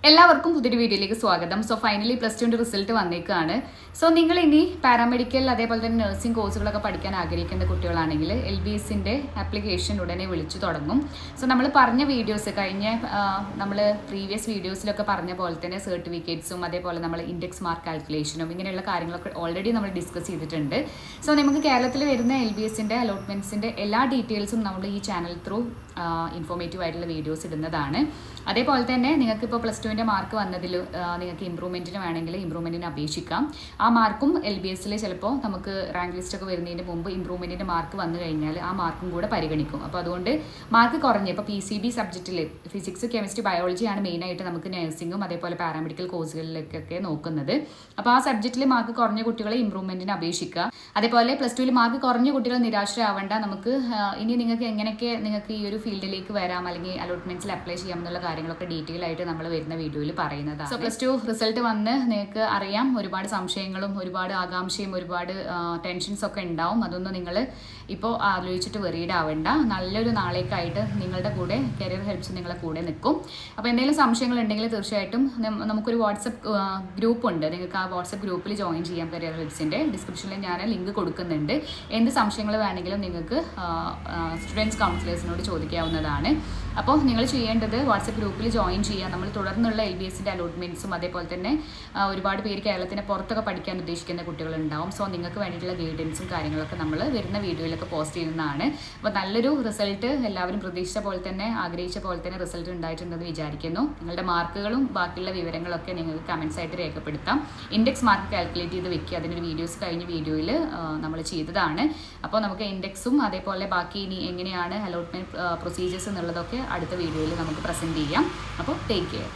എല്ലാവർക്കും പുതിയൊരു വീഡിയോയിലേക്ക് സ്വാഗതം. സോ ഫൈനലി +2 റിസൾട്ട് വന്നേക്കാണ്. സോ നിങ്ങൾ ഇനി പാരാമെഡിക്കൽ അതേപോലെ തന്നെ നഴ്സിംഗ് കോഴ്സുകളൊക്കെ പഠിക്കാൻ ആഗ്രഹിക്കുന്ന കുട്ടികളാണെങ്കിൽ LBSന്റെ ആപ്ലിക്കേഷൻ ഉടനെ വിളിച്ചു തുടങ്ങും. സോ നമ്മൾ പറഞ്ഞ വീഡിയോസ് നമ്മൾ പ്രീവിയസ് വീഡിയോസിലൊക്കെ പറഞ്ഞ പോലെ തന്നെ സർട്ടിഫിക്കറ്റ്സും അതേപോലെ നമ്മൾ ഇൻഡെക്സ് മാർക്ക് കാൽക്കുലേഷനും ഇങ്ങനെയുള്ള കാര്യങ്ങളൊക്കെ ഓൾറെഡി നമ്മൾ ഡിസ്കസ് ചെയ്തിട്ടുണ്ട്. സോ നമുക്ക് കേരളത്തിൽ വരുന്ന LBSന്റെ അലോട്ട്മെന്റ്സിന്റെ എല്ലാ ഡീറ്റെയിൽസും നമ്മൾ ഈ ചാനൽ ത്രൂ ഇൻഫോർമേറ്റീവ് ആയിട്ടുള്ള വീഡിയോസ് ഇടുന്നതാണ്. അതേപോലെ തന്നെ നിങ്ങൾക്ക് ഇപ്പോൾ +2ന്റെ മാർക്ക് വന്നതിൽ നിങ്ങൾക്ക് ഇമ്പ്രൂവ്മെൻറ്റിന് വേണമെങ്കിൽ ഇമ്പ്രൂവ്മെൻറ്റിന് അപേക്ഷിക്കാം. ആ മാർക്കും LBSൽ ചിലപ്പോൾ നമുക്ക് റാങ്ക് ലിസ്റ്റൊക്കെ വരുന്നതിന് മുമ്പ് ഇമ്പ്രൂവ്മെൻറ്റിൻ്റെ മാർക്ക് വന്നു കഴിഞ്ഞാൽ ആ മാർക്കും കൂടെ പരിഗണിക്കും. അപ്പോൾ അതുകൊണ്ട് മാർക്ക് കുറഞ്ഞ് ഇപ്പോൾ PCB സബ്ജക്റ്റിൽ ഫിസിക്സ് കെമിസ്ട്രി ബയോളജിയാണ് മെയിനായിട്ട് നമുക്ക് നഴ്സിംഗും അതേപോലെ പാരാമെഡിക്കൽ കോഴ്സുകളിലേക്കൊക്കെ നോക്കുന്നത്. അപ്പോൾ ആ സബ്ജക്റ്റിൽ മാർക്ക് കുറഞ്ഞ കുട്ടികളെ ഇമ്പ്രൂവ്മെൻറ്റിന് അപേക്ഷിക്കുക. അതേപോലെ +2ൽ മാർക്ക് കുറഞ്ഞ കുട്ടികൾ നിരാശരാവേണ്ട. നമുക്ക് ഇനി നിങ്ങൾക്ക് ഈ ഒരു ഫീൽഡിലേക്ക് വരാം അല്ലെങ്കിൽ അലോട്ട്മെന്റ്സിൽ അപ്ലൈ ചെയ്യാം എന്നുള്ള കാര്യങ്ങളൊക്കെ ഡീറ്റെയിൽ ആയിട്ട് നമ്മൾ വരുന്ന വീഡിയോയിൽ പറയുന്നതാണ്. സോ +2 റിസൾട്ട് വന്ന് നിങ്ങൾക്ക് അറിയാം, ഒരുപാട് സംശയങ്ങളും ഒരുപാട് ആകാംക്ഷയും ഒരുപാട് ടെൻഷൻസ് ഒക്കെ ഉണ്ടാവും. അതൊന്നും നിങ്ങൾ ഇപ്പോൾ ആലോചിച്ചിട്ട് വെറീഡ് ആവേണ്ട. നല്ലൊരു നാളേക്കായിട്ട് നിങ്ങളുടെ കൂടെ കരിയർ ഹെൽപ്സ് നിങ്ങളെ കൂടെ നിൽക്കും. അപ്പോൾ എന്തെങ്കിലും സംശയങ്ങൾ ഉണ്ടെങ്കിൽ തീർച്ചയായിട്ടും നമുക്കൊരു വാട്സപ്പ് ഗ്രൂപ്പ് ഉണ്ട്. നിങ്ങൾക്ക് ആ വാട്സപ്പ് ഗ്രൂപ്പിൽ ജോയിൻ ചെയ്യാം. കരിയർ ഹെൽപ്സിൻ്റെ ഡിസ്ക്രിപ്ഷനിൽ ഞാൻ ലിങ്ക് കൊടുക്കുന്നുണ്ട്. എന്ത് സംശയങ്ങൾ വേണമെങ്കിലും നിങ്ങൾക്ക് സ്റ്റുഡൻസ് കൗൺസിലേഴ്സിനോട് ചോദിക്കാവുന്നതാണ്. അപ്പോൾ നിങ്ങൾ ചെയ്യേണ്ടത് വാട്സപ്പ് ഗ്രൂപ്പിൽ ജോയിൻ ചെയ്യുക. നമ്മൾ തുടർന്നുള്ള LBSന്റെ അലോട്ട്മെന്റ്സും അതേപോലെ തന്നെ ഒരുപാട് പേര് കേരളത്തിന് പുറത്തൊക്കെ പഠിക്കാൻ ഉദ്ദേശിക്കുന്ന കുട്ടികളുണ്ടാവും. സോ നിങ്ങൾക്ക് വേണ്ടിയിട്ടുള്ള ഗൈഡൻസും കാര്യങ്ങളൊക്കെ നമ്മൾ വരുന്ന വീഡിയോയിലൊക്കെ പോസ്റ്റ് ചെയ്യുന്നതാണ്. അപ്പോൾ നല്ലൊരു റിസൾട്ട് എല്ലാവരും പ്രതീക്ഷിച്ച പോലെ തന്നെ ആഗ്രഹിച്ച പോലെ തന്നെ റിസൾട്ട് ഉണ്ടായിട്ടുണ്ടെന്ന് വിചാരിക്കുന്നു. നിങ്ങളുടെ മാർക്കുകളും ബാക്കിയുള്ള വിവരങ്ങളൊക്കെ നിങ്ങൾക്ക് കമൻസ് ആയിട്ട് രേഖപ്പെടുത്താം. ഇൻഡെക്സ് മാർക്ക് കാൽക്കുലേറ്റ് ചെയ്ത് വെക്കുക. അതിനൊരു വീഡിയോസ് കഴിഞ്ഞ വീഡിയോയിൽ നമ്മൾ ചെയ്തതാണ്. അപ്പോൾ നമുക്ക് ഇൻഡെക്സും അതേപോലെ ബാക്കി ഇനി എങ്ങനെയാണ് അലോട്ട്മെന്റ് പ്രൊസീജിയേഴ്സ് എന്നുള്ളതൊക്കെ അടുത്ത വീഡിയോയിൽ നമുക്ക് പ്രസൻറ്റ് ചെയ്യാം. അപ്പോൾ ടേക്ക് കെയർ.